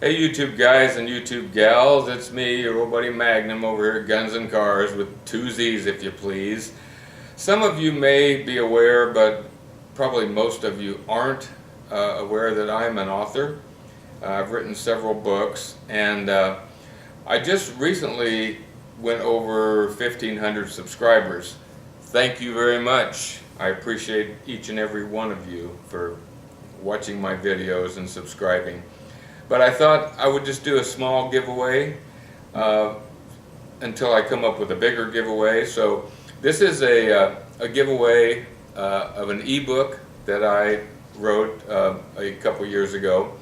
Hey YouTube guys and YouTube gals, it's me, your old buddy Magnum over here at Guns and Cars with two Z's if you please. Some of you may be aware, but probably most of you aren't aware that I'm an author. I've written several books, and I just recently went over 1,500 subscribers. Thank you very much. I appreciate each and every one of you for watching my videos and subscribing. But I thought I would just do a small giveaway until I come up with a bigger giveaway. So this is a giveaway of an ebook that I wrote a couple years ago.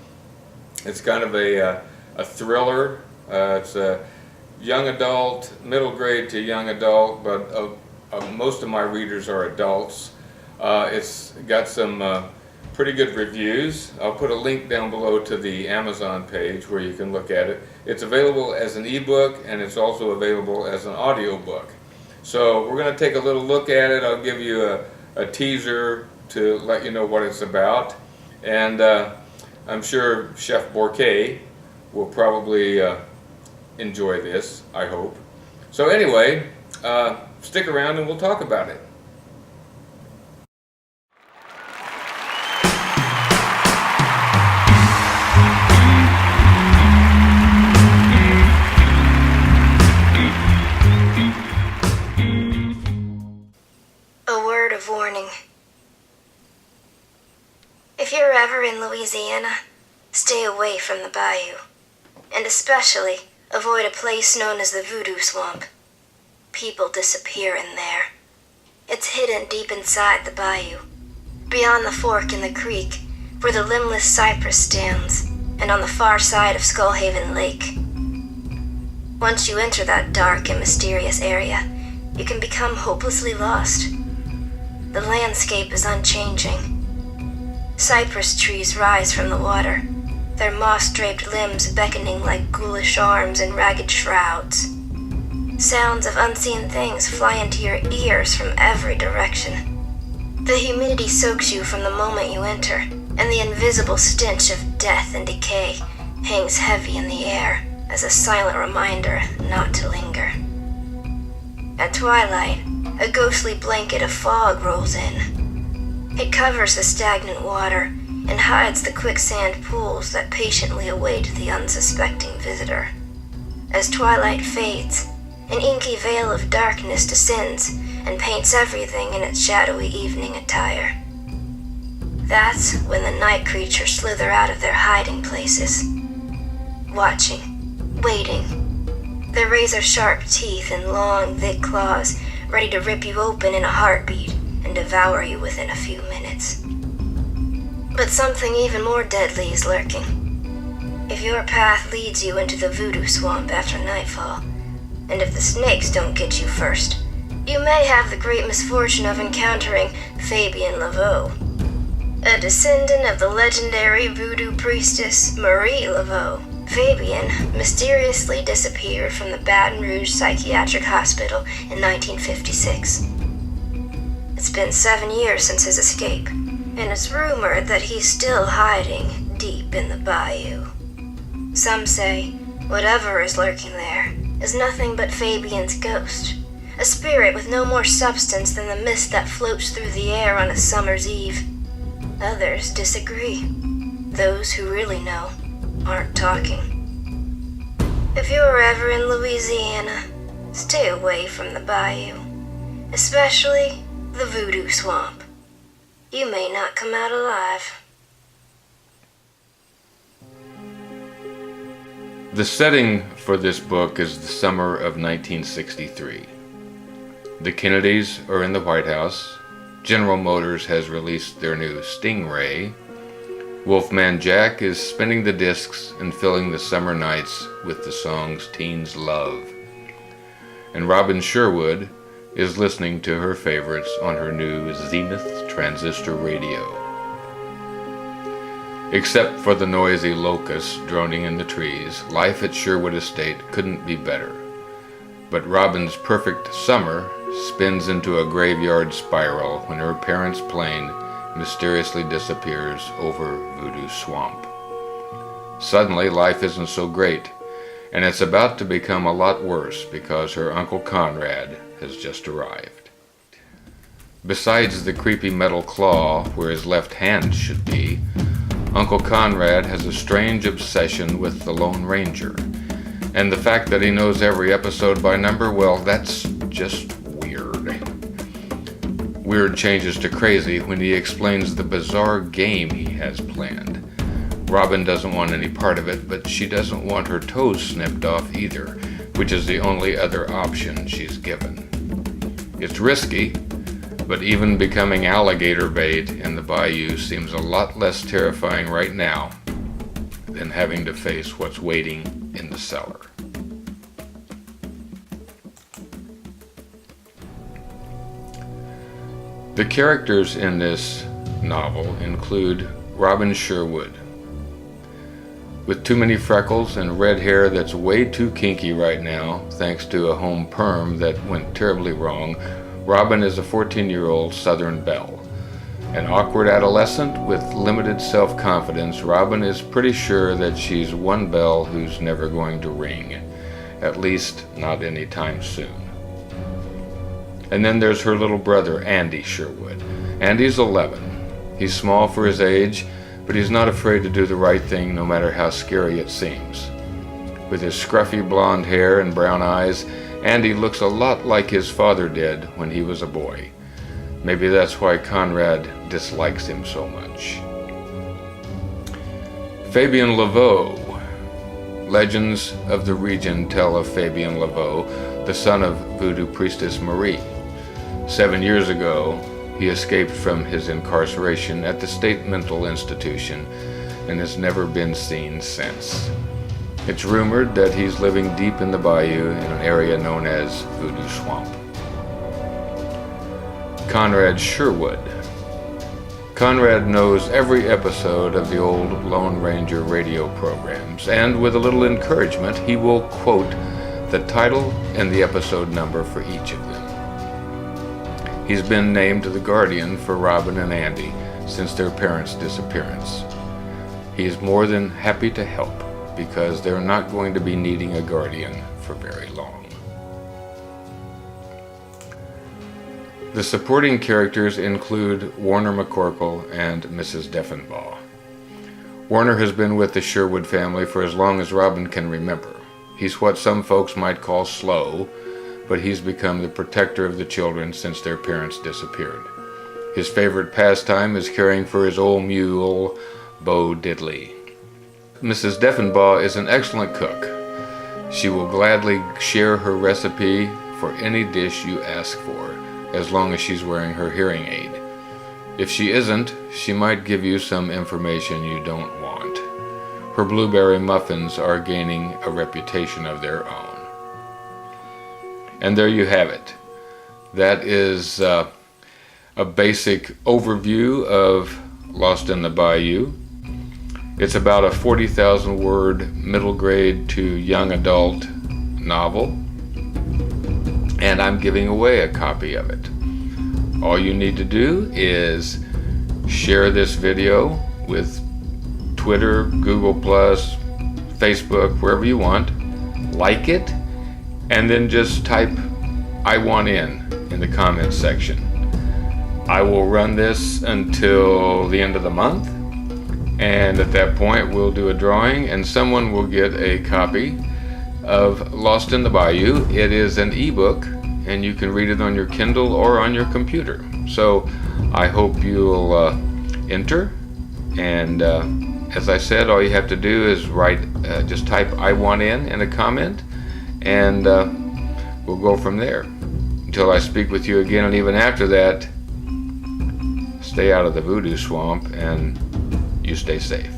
It's kind of a thriller. It's a young adult, middle grade to young adult, but most of my readers are adults. It's got some pretty good reviews. I'll put a link down below to the Amazon page where you can look at it. It's available as an ebook, and it's also available as an audiobook. So we're going to take a little look at it. I'll give you a teaser to let you know what it's about, and I'm sure Chef Bourquet will probably enjoy this, I hope. So anyway, stick around and we'll talk about it. Warning. If you're ever in Louisiana, stay away from the Bayou, and especially avoid a place known as the Voodoo Swamp. People disappear in there. It's hidden deep inside the Bayou, beyond the fork in the creek where the limbless cypress stands, and on the far side of Skullhaven Lake. Once you enter that dark and mysterious area, you can become hopelessly lost. The landscape is unchanging. Cypress trees rise from the water, their moss-draped limbs beckoning like ghoulish arms in ragged shrouds. Sounds of unseen things fly into your ears from every direction. The humidity soaks you from the moment you enter, and the invisible stench of death and decay hangs heavy in the air as a silent reminder not to linger. At twilight, a ghostly blanket of fog rolls in. It covers the stagnant water and hides the quicksand pools that patiently await the unsuspecting visitor. As twilight fades, an inky veil of darkness descends and paints everything in its shadowy evening attire. That's when the night creatures slither out of their hiding places, watching, waiting, their razor-sharp teeth and long, thick claws ready to rip you open in a heartbeat and devour you within a few minutes. But something even more deadly is lurking. If your path leads you into the Voodoo Swamp after nightfall, and if the snakes don't get you first, you may have the great misfortune of encountering Fabian Laveau, a descendant of the legendary voodoo priestess Marie Laveau. Fabian mysteriously disappeared from the Baton Rouge Psychiatric Hospital in 1956. It's been 7 years since his escape, and it's rumored that he's still hiding deep in the bayou. Some say whatever is lurking there is nothing but Fabian's ghost, a spirit with no more substance than the mist that floats through the air on a summer's eve. Others disagree. Those who really know aren't talking. If you're ever in Louisiana, stay away from the bayou, especially the Voodoo Swamp. You may not come out alive. The setting for this book is the summer of 1963. The Kennedys are in the White House. General Motors has released their new Stingray. Wolfman Jack is spinning the discs and filling the summer nights with the songs teens love. And Robin Sherwood is listening to her favorites on her new Zenith transistor radio. Except for the noisy locusts droning in the trees, life at Sherwood Estate couldn't be better. But Robin's perfect summer spins into a graveyard spiral when her parents' plane mysteriously disappears over Voodoo Swamp. Suddenly, life isn't so great, and it's about to become a lot worse because her Uncle Conrad has just arrived. Besides the creepy metal claw where his left hand should be, Uncle Conrad has a strange obsession with the Lone Ranger. And the fact that he knows every episode by number, well, that's just weird. Weird changes to crazy when he explains the bizarre game he has planned. Robin doesn't want any part of it, but she doesn't want her toes snipped off either, which is the only other option she's given. It's risky, but even becoming alligator bait in the bayou seems a lot less terrifying right now than having to face what's waiting in the cellar. The characters in this novel include Robin Sherwood. With too many freckles and red hair that's way too kinky right now, thanks to a home perm that went terribly wrong, Robin is a 14-year-old Southern belle. An awkward adolescent with limited self-confidence, Robin is pretty sure that she's one bell who's never going to ring, at least not anytime soon. And then there's her little brother, Andy Sherwood. Andy's 11. He's small for his age, but he's not afraid to do the right thing no matter how scary it seems. With his scruffy blonde hair and brown eyes, Andy looks a lot like his father did when he was a boy. Maybe that's why Conrad dislikes him so much. Fabien Laveau. Legends of the region tell of Fabien Laveau, the son of voodoo priestess Marie. 7 years ago, he escaped from his incarceration at the state mental institution and has never been seen since. It's rumored that he's living deep in the bayou in an area known as Voodoo Swamp. Conrad Sherwood. Conrad knows every episode of the old Lone Ranger radio programs, and with a little encouragement, he will quote the title and the episode number for each of them. He's been named the guardian for Robin and Andy since their parents' disappearance. He is more than happy to help, because they're not going to be needing a guardian for very long. The supporting characters include Warner McCorkle and Mrs. Deffenbaugh. Warner has been with the Sherwood family for as long as Robin can remember. He's what some folks might call slow, but he's become the protector of the children since their parents disappeared. His favorite pastime is caring for his old mule, Bo Diddley. Mrs. Deffenbaugh is an excellent cook. She will gladly share her recipe for any dish you ask for, as long as she's wearing her hearing aid. If she isn't, she might give you some information you don't want. Her blueberry muffins are gaining a reputation of their own. And there you have it. That is a basic overview of Lost in the Bayou. It's about a 40,000 word middle grade to young adult novel, and I'm giving away a copy of it. All you need to do is share this video with Twitter, Google+, Facebook, wherever you want, like it, and then just type "I want in the comments section. I will run this until the end of the month, and at that point we'll do a drawing and someone will get a copy of Lost in the Bayou. It is an ebook and you can read it on your Kindle or on your computer. So I hope you'll enter, and as I said, all you have to do is just type "I want in a comment, and we'll go from there. Until I speak with you again, and even after that, stay out of the voodoo swamp and you stay safe.